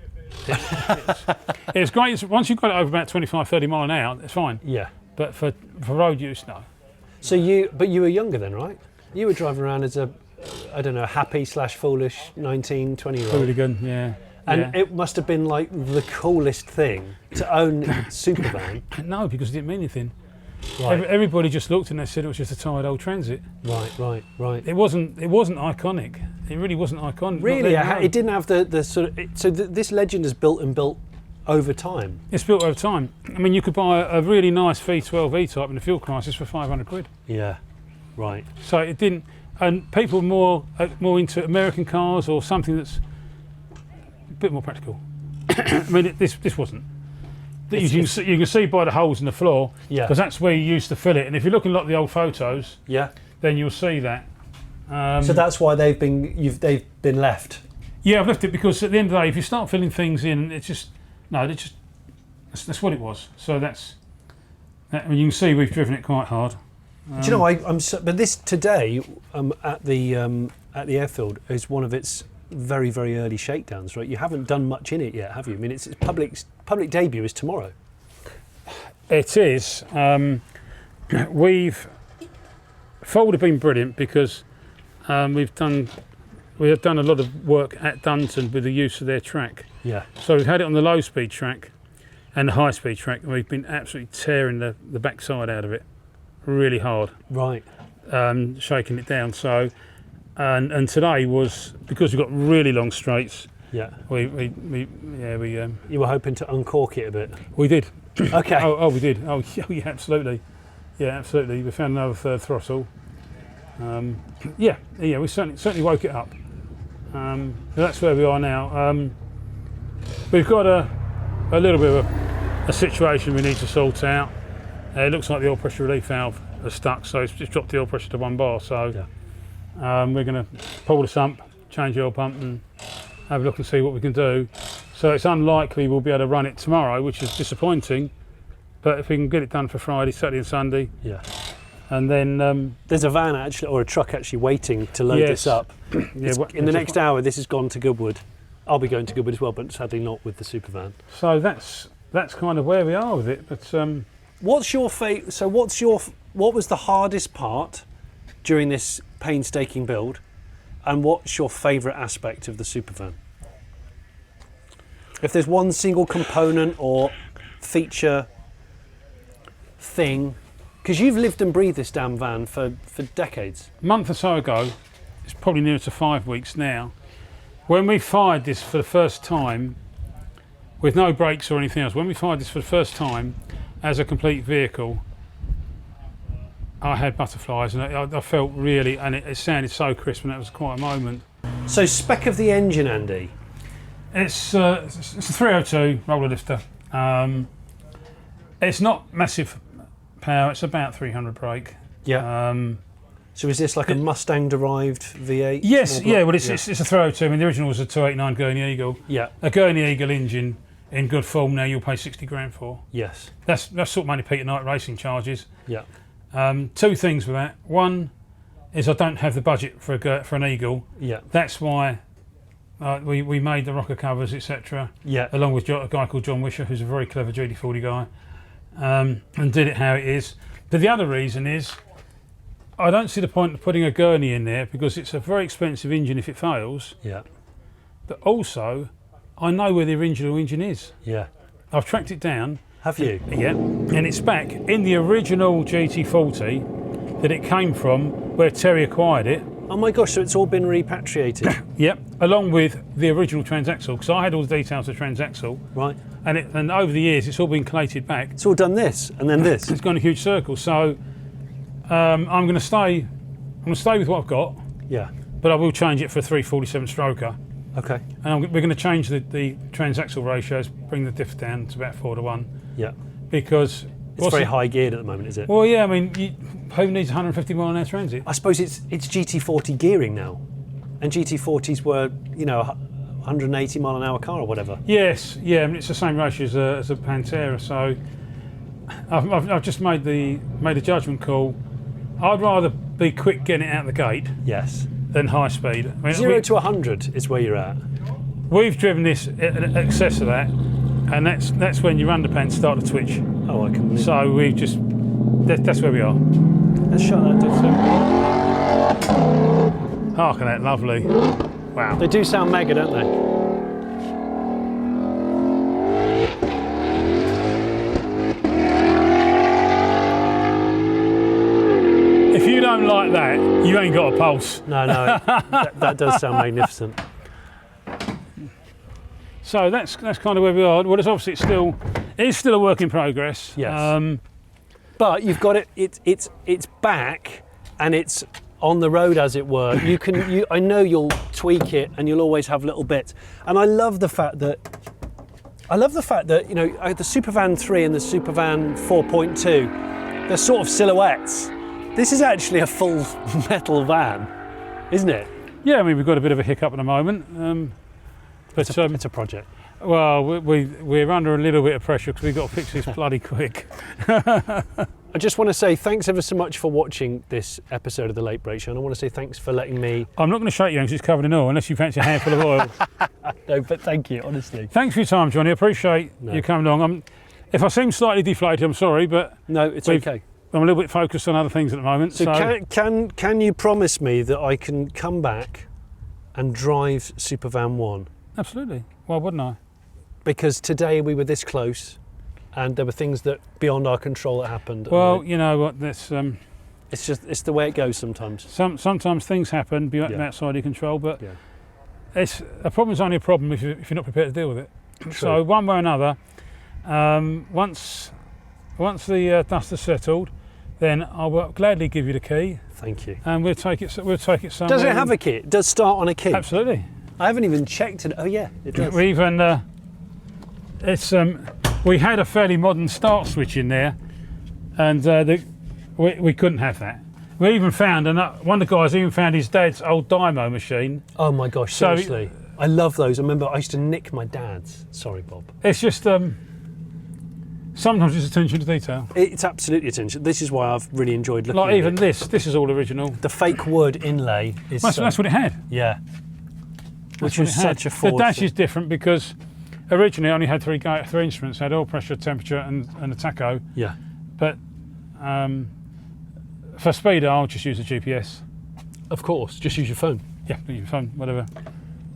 It was great once you got it over about 25-30 mile an hour, it's fine. Yeah. But for road use, no. So you were younger then, right? You were driving around as a, I don't know, happy/foolish 19, 20-year-old. Hooligan, yeah. And it must have been like the coolest thing to own Supervan. No, because it didn't mean anything. Right. Everybody just looked and they said it was just a tired old Transit. Right. It wasn't iconic. It really wasn't iconic. Really, it didn't have the sort of. This legend is built over time. It's built over time. I mean, you could buy a really nice V12 E-Type in the fuel crisis for 500 quid. Yeah, right. So it didn't, and people more into American cars or something that's a bit more practical. I mean, this wasn't. You can see by the holes in the floor, yeah, because that's where you used to fill it. And if you look at a lot of the old photos, yeah, then you'll see that. So that's why they've been left. Yeah, I've left it because at the end of the day, if you start filling things in, that's what it was. So I mean, you can see we've driven it quite hard. Do you know, but this today at the airfield is one of its very, very early shakedowns, right? You haven't done much in it yet, have you? I mean, its public debut is tomorrow. It is. Ford have been brilliant because we have done a lot of work at Dunton with the use of their track. Yeah. So we've had it on the low speed track and the high speed track, and we've been absolutely tearing the backside out of it, really hard. Right. Shaking it down. So, and today was because we've got really long straights. Yeah. You were hoping to uncork it a bit. We did. Okay. We did. Yeah, absolutely. Yeah, absolutely. We found another third throttle. We certainly woke it up. So that's where we are now. We've got a little bit of a situation we need to sort out. It looks like the oil pressure relief valve has stuck, so it's just dropped the oil pressure to 1 bar. So we're going to pull the sump, change the oil pump, and have a look and see what we can do. So it's unlikely we'll be able to run it tomorrow, which is disappointing. But if we can get it done for Friday, Saturday, and Sunday, and then there's a van actually, or a truck actually waiting to load this up. In the next hour, this has gone to Goodwood. I'll be going to Goodwood as well, but sadly not with the Supervan. So that's kind of where we are with it. But what's your what was the hardest part during this painstaking build, and what's your favourite aspect of the Supervan? If there's one single component or feature thing, because you've lived and breathed this damn van for decades. A month or so ago, it's probably nearer to 5 weeks now, when we fired this for the first time, with no brakes or anything else, when we fired this for the first time as a complete vehicle, I had butterflies, and I felt really, and it sounded so crisp, and that was quite a moment. So spec of the engine, Andy? It's a 302 roller lifter. It's not massive power, it's about 300 brake. Yeah. So is this like a Mustang-derived V8? Yes, yeah, well it's a 302. I mean, the original was a 289 Gurney Eagle. Yeah. A Gurney Eagle engine in good form now you'll pay 60 grand for. Yes. That's sort of money Peter Knight racing charges. Yeah. Two things with that. One is I don't have the budget for an Eagle. Yeah. That's why we made the rocker covers, etc. Yeah. Along with a guy called John Wisher, who's a very clever GT40 guy, and did it how it is. But the other reason is I don't see the point of putting a Gurney in there because it's a very expensive engine if it fails. Yeah. But also, I know where the original engine is. Yeah. I've tracked it down. Have you? Yeah. And it's back in the original GT40 that it came from, where Terry acquired it. Oh my gosh, so it's all been repatriated? Yep, along with the original transaxle, because I had all the details of transaxle. Right. And over the years, it's all been collated back. It's all done this, and then this. It's gone a huge circle. So I'm going to stay with what I've got. Yeah. But I will change it for a 347 stroker. Okay. And we're going to change the transaxle ratios, bring the diff down to about 4:1. Yeah. Because it's very high geared at the moment, is it? Well, yeah. I mean, who needs 150 mile an hour Transit? I suppose it's GT40 gearing now, and GT40s were 180 mile an hour car or whatever. Yes. Yeah. I mean, it's the same ratio as a Pantera. So I've just made a judgment call. I'd rather be quick getting it out the gate. Yes. Than high speed. I mean, 0 to 100 is where you're at. We've driven this in excess of that, and that's when your underpants start to twitch. Oh, I can believe. So we just that's where we are. Let's shut that door. Hark at that, lovely. Wow. They do sound mega, don't they? If you don't like that, you ain't got a pulse. No, that does sound magnificent. So that's kind of where we are. Well, it's obviously it's still a work in progress. Yes. But you've got it. It's back, and it's on the road, as it were. I know you'll tweak it, and you'll always have little bits. And I love the fact that the Supervan 3 and the Supervan 4.2, they're sort of silhouettes. This is actually a full metal van, isn't it? Yeah, I mean, we've got a bit of a hiccup at the moment. But It's a project. well, we're under a little bit of pressure because we've got to fix this bloody quick. I just want to say thanks ever so much for watching this episode of the Late Break Show, and I want to say thanks for letting me... I'm not going to shake you because it's covered in oil unless you fancy a handful of oil. No, but thank you, honestly. Thanks for your time, Johnny. I appreciate you coming along. If I seem slightly deflated, I'm sorry, but... No, it's okay. I'm a little bit focused on other things at the moment. So can you promise me that I can come back and drive Supervan 1? Absolutely. Why wouldn't I? Because today we were this close and there were things that beyond our control that happened. Well, you know what, that's... it's the way it goes sometimes. Sometimes things happen outside your control, but Yeah. a problem's only a problem if you're not prepared to deal with it. True. So one way or another, once the dust has settled, then I will gladly give you the key, Thank you. and we'll take it somewhere. Does it have a key? It does start on a key? Absolutely. I haven't even checked it. Oh yeah, it does. We even we had a fairly modern start switch in there, and we couldn't have that. We even found, and one of the guys even found his dad's old dymo machine. Oh my gosh, So- seriously. I love those. I remember I used to nick my dad's. Sorry, Bob. It's just sometimes it's attention to detail. It's absolutely attention. This is why I've really enjoyed looking Like at even it. this is all original. The fake wood inlay is That's what it had. yeah. Which That's what was it had. such a Ford The dash thing. is different because originally I only had three instruments. Had oil pressure, temperature, and a tacho. Yeah. But for speed, I'll just use the GPS. Of course, just use your phone. Yeah, your phone, whatever.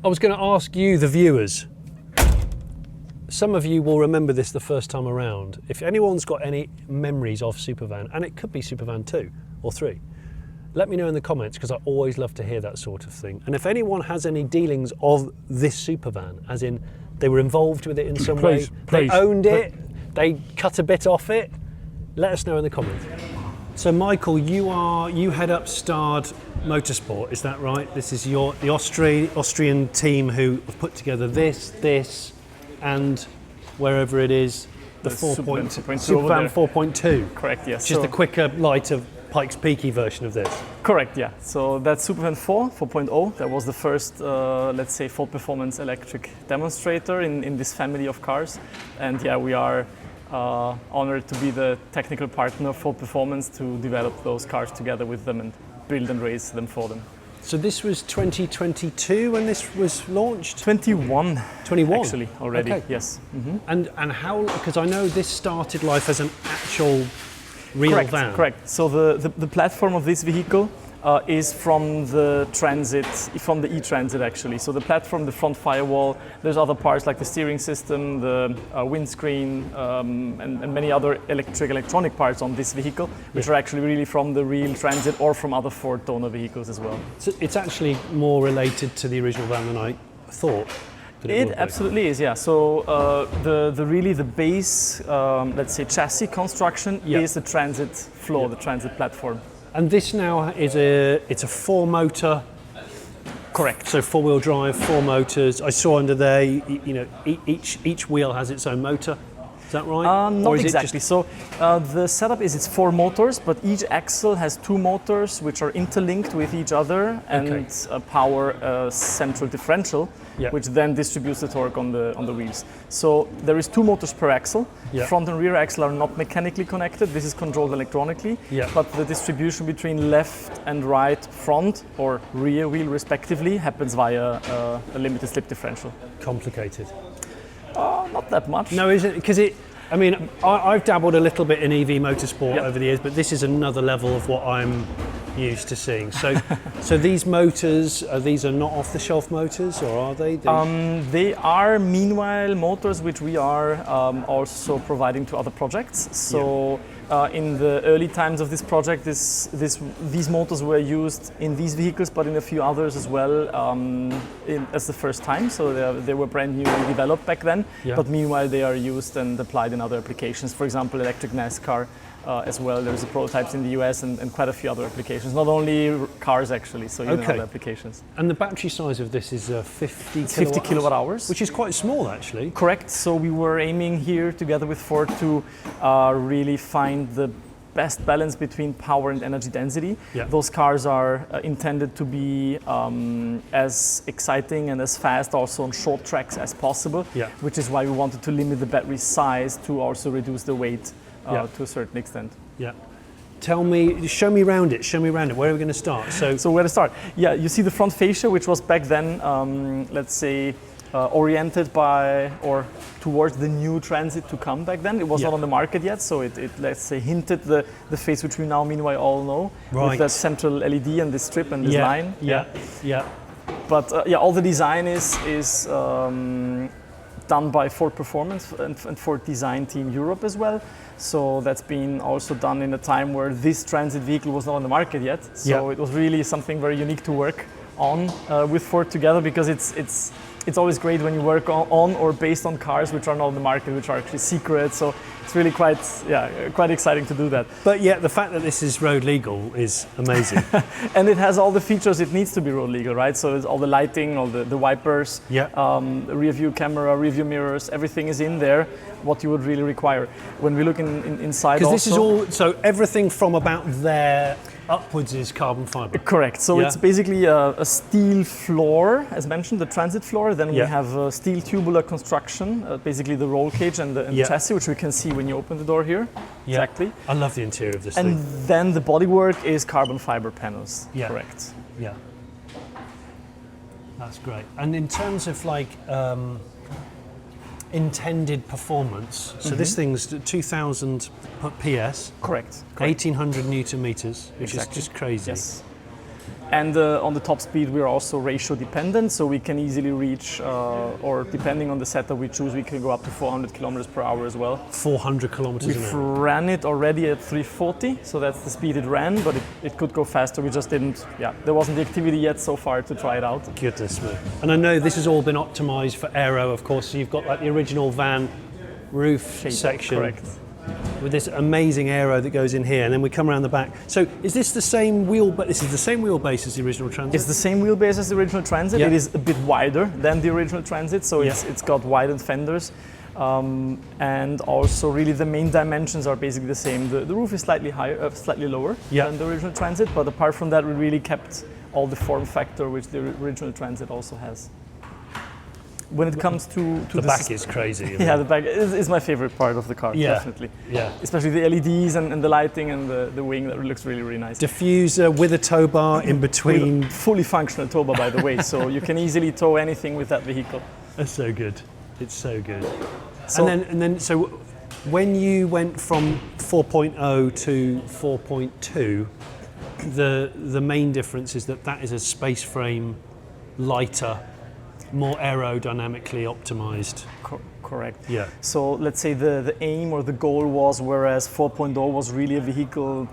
I was going to ask you, the viewers, some of you will remember this the first time around. If anyone's got any memories of Supervan, and it could be Supervan 2 or 3, let me know in the comments because I always love to hear that sort of thing. And if anyone has any dealings of this Supervan, as in they were involved with it in some way, they owned it, they cut a bit off it, let us know in the comments. So Michael, you head up STARD Motorsport, is that right? This is the Austrian team who have put together this, and wherever it is, the Supervan 4.2. Correct, yes. Which is the quicker, lighter, Pikes Peaky version of this. Correct, yeah. So that's Supervan 4.0. That was the first, let's say, full performance electric demonstrator in this family of cars. And yeah, we are honored to be the technical partner of Full Performance to develop those cars together with them and build and race them for them. So this was 2022 when this was launched? 21. 21? Actually, already, Okay. yes. Mm-hmm. And how, because I know this started life as an actual real van. Correct. So the platform of this vehicle is from the Transit, from the e-Transit actually. So the platform, the front firewall, there's other parts like the steering system, the windscreen, and many other electronic parts on this vehicle, which are actually really from the real Transit or from other Ford donor vehicles as well. So it's actually more related to the original van than I thought. It absolutely is, yeah. So the base, let's say, chassis construction is the Transit floor, the Transit platform. And this now is it's a 4-motor. Correct. So 4-wheel drive, 4 motors. I saw under there, you know, each wheel has its own motor. Is that right? Not exactly. So the setup is it's 4 motors, but each axle has 2 motors which are interlinked with each other and power a central differential, which then distributes the torque on the wheels. So there is 2 motors per axle. Front and rear axle are not mechanically connected. This is controlled electronically. But the distribution between left and right front or rear wheel respectively happens via a limited slip differential. Complicated. Not that much. No, is it? Because I mean, I've dabbled a little bit in EV motorsport over the years, but this is another level of what I'm used to seeing. So, so these motors, these are not off-the-shelf motors, or are they? They are meanwhile motors which we are also providing to other projects. So in the early times of this project, these motors were used in these vehicles, but in a few others as well as the first time. So they were brand new and developed back then. But meanwhile, they are used and applied in other applications. For example, electric NASCAR. As well, there's prototypes in the US and quite a few other applications, not only cars actually, so even other applications. And the battery size of this is 50 kilowatt hours. Which is quite small actually. Correct, so we were aiming here together with Ford to really find the best balance between power and energy density. Yeah. Those cars are intended to be as exciting and as fast also on short tracks as possible, Yeah. which is why we wanted to limit the battery size to also reduce the weight Yeah. to a certain extent. Yeah. Show me around it. Where are we going to start? So where to start? Yeah, you see the front fascia, which was back then, let's say, oriented by or towards the new Transit to come back then. It was Yeah. not on the market yet, so it let's say hinted the face which we now meanwhile all know, Right. with that central LED and this strip and this line. Yeah. But all the design is done by Ford Performance and Ford Design Team Europe as well. So that's been also done in a time where this transit vehicle was not on the market yet. So Yeah. it was really something very unique to work on with Ford together, because it's always great when you work on or based on cars which are not on the market, which are actually secret. So it's really quite exciting to do that. But yeah, the fact that this is road legal is amazing. And it has all the features it needs to be road legal, right? So it's all the lighting, all the wipers, Yeah. the rear view camera, rear view mirrors, everything is in there, what you would really require. When we look inside Because this is also- all, so everything from about there upwards is carbon fibre. Correct. So Yeah. it's basically a steel floor, as mentioned, the transit floor. Then Yeah. we have a steel tubular construction, basically the roll cage and the Yeah. chassis, which we can see when you open the door here. Yeah. Exactly. I love the interior of this And thing. then the bodywork is carbon fiber panels. Yeah. Correct. Yeah. That's great. And in terms of like intended performance, so this thing's 2000 PS, Correct. 1800 Newton meters, which Exactly. is just crazy. Yes. And on the top speed, we're also ratio dependent, so we can easily reach, or depending on the setup we choose, we can go up to 400 kilometers per hour as well. 400 kilometers an We've hour. ran it already at 340, so that's the speed it ran, but it could go faster. We just didn't, there wasn't the activity yet so far to try it out. Goodness me. And I know this has all been optimized for aero, of course, so you've got like the original van roof Shape, section. correct. With this amazing aero that goes in here, and then we come around the back. So is this the same this is the same wheelbase as the original Transit? It's the same wheelbase as the original Transit. Yeah. It is a bit wider than the original Transit, so Yeah. it's got widened fenders. And also really the main dimensions are basically the same. The roof is slightly higher, slightly lower Yeah. than the original Transit, but apart from that, we really kept all the form factor which the original Transit also has. When it comes to the back is crazy. isn't yeah, it? the back is my favorite part of the car, Yeah. definitely. Yeah. Especially the LEDs and the lighting and the wing, that looks really, really nice. Diffuser with a tow bar in between. With a fully functional tow bar, by the way, so you can easily tow anything with that vehicle. That's so good. It's so good. So- and then so when you went from 4.0 to 4.2, the main difference is that is a space frame, lighter, more aerodynamically optimized. Correct. Yeah. So let's say the aim or the goal was, whereas 4.0 was really a vehicle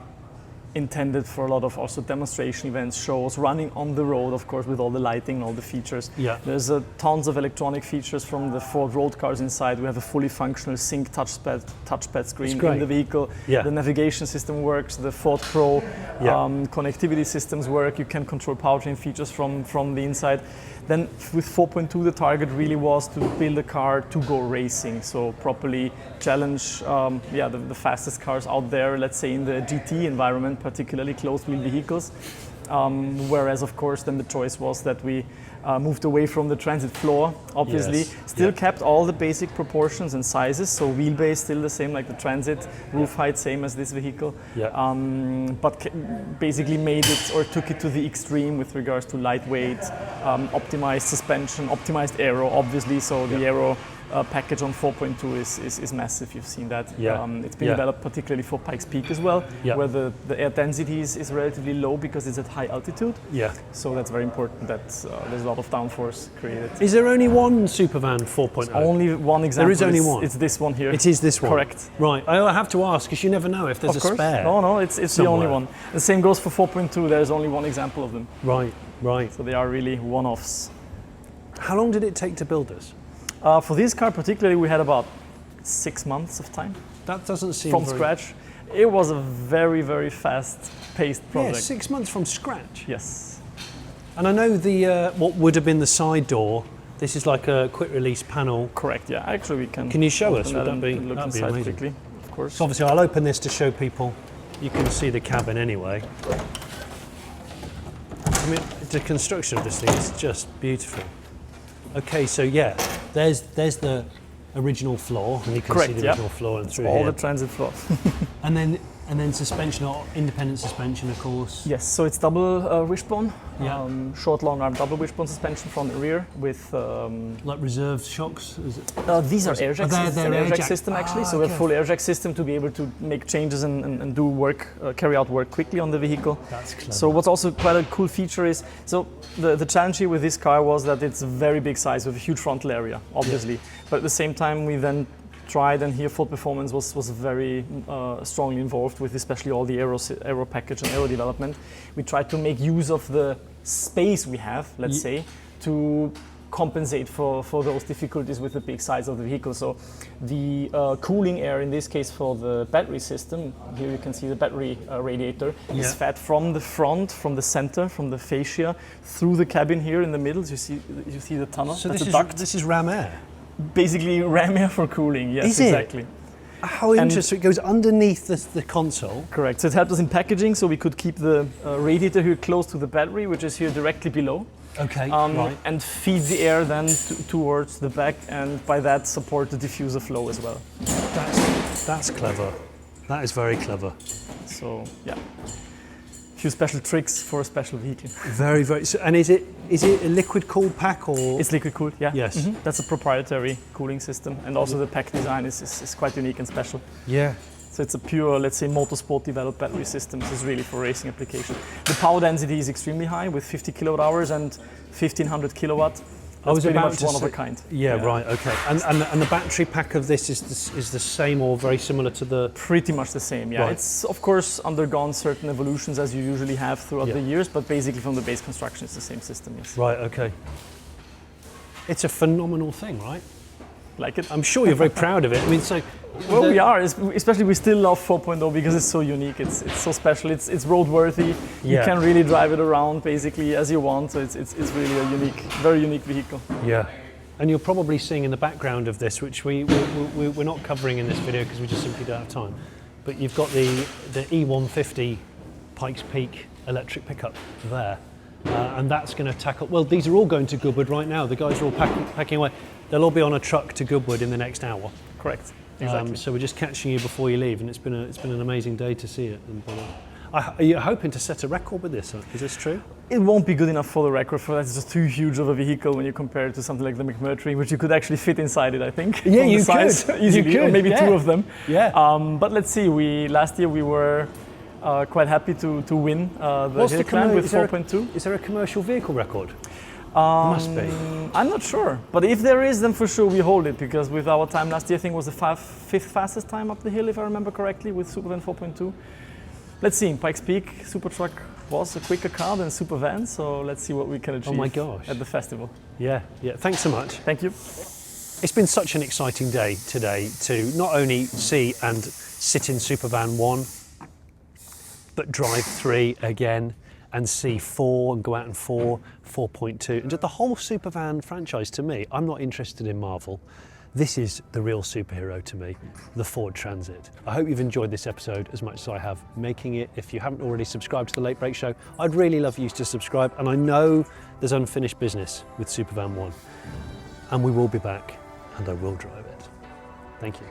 intended for a lot of also demonstration events, shows, running on the road, of course, with all the lighting, all the features. Yeah. There's tons of electronic features from the Ford road cars inside. We have a fully functional sync touchpad screen great. in the vehicle. Yeah. The navigation system works. The Ford Pro Yeah. connectivity systems work. You can control powertrain features from the inside. Then with 4.2, the target really was to build a car to go racing, so properly challenge the fastest cars out there, let's say in the GT environment, particularly closed wheel vehicles. Whereas, of course, then the choice was that we moved away from the Transit floor, obviously. Yes. Still Yeah. kept all the basic proportions and sizes, so wheelbase still the same like the Transit, roof height same as this vehicle. Yeah. But basically made it or took it to the extreme with regards to lightweight, optimized suspension, optimized aero, obviously. So the aero package on 4.2 is massive. You've seen that. Yeah. It's been Yeah. developed particularly for Pikes Peak as well, Yeah. where the air density is relatively low because it's at high altitude. Yeah. So that's very important that there's a lot of downforce created. Is there only one Supervan 4.0? Only one example. There is only It's- one? It's this one here. It is this one. Correct. Right. I have to ask because you never know if there's Of a course. spare. No, it's the only somewhere. one. The same goes for 4.2. There's only one example of them. Right. Right. So they are really one-offs. How long did it take to build this? For this car particularly, we had about 6 months of time That doesn't seem from very... scratch. It was a very, very fast-paced Yeah, project. 6 months from scratch. Yes. And I know the what would have been the side door. This is like a quick release panel. Correct. Yeah. Actually, we can. Can you show open us? Would that and be- look that'd be inside amazing. quickly? Of course. So obviously I'll open this to show people you can see the cabin anyway. I mean, the construction of this thing is just beautiful. Okay, so yeah, there's the original floor, and you can Correct, see the yeah. original floor and through All here. the transit floor. And then suspension, or independent suspension, of course. Yes, so it's double wishbone, Yeah. short long arm double wishbone suspension front and rear with. Like reserved shocks. Is it? These are air jacks. It's an air jack system actually, so we have full air jack system to be able to make changes and do work, carry out work quickly on the vehicle. That's clever. So what's also quite a cool feature is, so the challenge here with this car was that it's a very big size with a huge frontal area, obviously, but at the same time we then tried, and here Ford Performance was very strongly involved with especially all the aero package and aero development. We tried to make use of the space we have, let's say, to compensate for those difficulties with the big size of the vehicle. So the cooling air, in this case for the battery system, here you can see the battery radiator, is fed from the front, from the center, from the fascia, through the cabin here in the middle. You see the tunnel, So that's this a is duct. this is ram air. Basically ram air for cooling, yes, Is it? exactly. How interesting! It goes underneath the console. Correct. So it helped us in packaging, so we could keep the radiator here close to the battery, which is here directly below, Okay, right. and feed the air then towards the back, and by that support the diffuser flow as well. That's clever. That is very clever. So yeah, a few special tricks for a special vehicle. Very, very. So, and is it a liquid cooled pack or? It's liquid cooled, yeah. Yes. That's a proprietary cooling system, and also the pack design is quite unique and special. Yeah. So it's a pure, let's say, motorsport developed battery system. This is really for racing application. The power density is extremely high with 50 kilowatt hours and 1500 kilowatt. I was pretty about much to one of say- a kind. Yeah, right. Okay. And the battery pack of this is the same or very similar to the. Pretty much the same, yeah. Right. It's of course undergone certain evolutions as you usually have throughout Yeah. the years, but basically from the base construction it's the same system, yes. Right. Okay. It's a phenomenal thing, right? Like it? I'm sure you're very proud of it. I mean, so. Well, we are, especially we still love 4.0 because it's so unique, it's so special, it's roadworthy, you Yeah. can really drive it around basically as you want, so it's really a unique, very unique vehicle. Yeah. And you're probably seeing in the background of this, which we're not covering in this video because we just simply don't have time, but you've got the E150 Pikes Peak electric pickup there. And that's going to tackle, well, these are all going to Goodwood right now. The guys are all packing away. They'll all be on a truck to Goodwood in the next hour. Correct, exactly. So we're just catching you before you leave, and it's been an amazing day to see it. And, are you hoping to set a record with this? Is this true? It won't be good enough for the record, for that's just too huge of a vehicle when you compare it to something like the McMurtry, which you could actually fit inside it, I think. Yeah, from you the size, could. easily, You could, or maybe yeah. two of them. Yeah. But let's see. Last year we were quite happy to win the hill climb with 4.2. Is there a commercial vehicle record? Must be. I'm not sure, but if there is, then for sure we hold it, because with our time last year, I think it was the fifth fastest time up the hill, if I remember correctly, with Supervan 4.2. Let's see, in Pikes Peak, Super Truck was a quicker car than Supervan, so let's see what we can achieve Oh my gosh. at the festival. Yeah. Thanks so much. Thank you. It's been such an exciting day today to not only see and sit in Supervan 1, but drive 3 again and see 4 and go out in 4.2. And the whole Supervan franchise, to me, I'm not interested in Marvel. This is the real superhero to me, the Ford Transit. I hope you've enjoyed this episode as much as I have making it. If you haven't already subscribed to the Late Break Show, I'd really love you to subscribe. And I know there's unfinished business with Supervan 1. And we will be back, and I will drive it. Thank you.